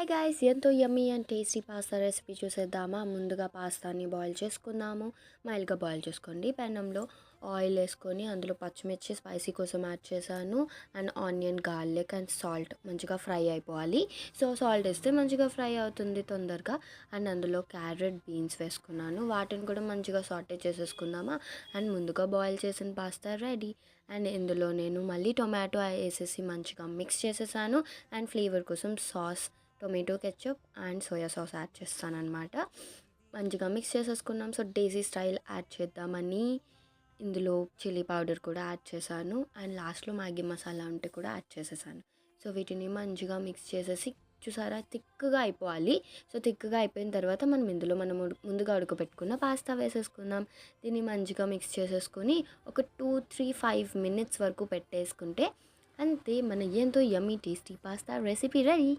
Hi guys, ఎంతో యమ్మీ and tasty pasta recipe చూసేద్దామా. ముందుగా పాస్తాని బాయిల్ చేసుకుందాము. మైల్డ్గా బాయిల్ చేసుకోండి. పెనంలో ఆయిల్ వేసుకొని అందులో పచ్చిమిర్చి స్పైసీ కోసం యాడ్ చేశాను. And onion, garlic and salt మంచిగా ఫ్రై అయిపోవాలి. సో సాల్ట్ వేస్తే మంచిగా ఫ్రై అవుతుంది తొందరగా. అండ్ అందులో క్యారెట్, బీన్స్ వేసుకున్నాను. వాటిని కూడా మంచిగా సాటే చేసేసుకుందామా. అండ్ ముందుగా బాయిల్ చేసిన పాస్తా రెడీ. అండ్ ఇందులో నేను మళ్ళీ టొమాటో వేసేసి మంచిగా మిక్స్ చేసేసాను. అండ్ ఫ్లేవర్ కోసం sauce, tomato ketchup and soya sauce add చేస్తానన్నమాట. మంచిగా మిక్స్ చేసేసుకున్నాం. సో డేజీ స్టైల్ యాడ్ చేద్దామని ఇందులో చిల్లీ పౌడర్ కూడా యాడ్ చేశాను. అండ్ లాస్ట్లో మ్యాగీ మసాలా ఉంటే కూడా యాడ్ చేసేసాను. సో వీటిని మంచిగా మిక్స్ చేసేసి చూసారా, థిక్గా అయిపోవాలి. సో థిక్గా అయిపోయిన తర్వాత మనం ముందుగా ఉడకబెట్టుకున్న పాస్తా వేసేసుకుందాం. దీన్ని మంచిగా మిక్స్ చేసేసుకొని ఒక 2-3-5 మినిట్స్ వరకు పెట్టేసుకుంటే అంతే, మన ఎంతో yummy tasty pasta recipe ready.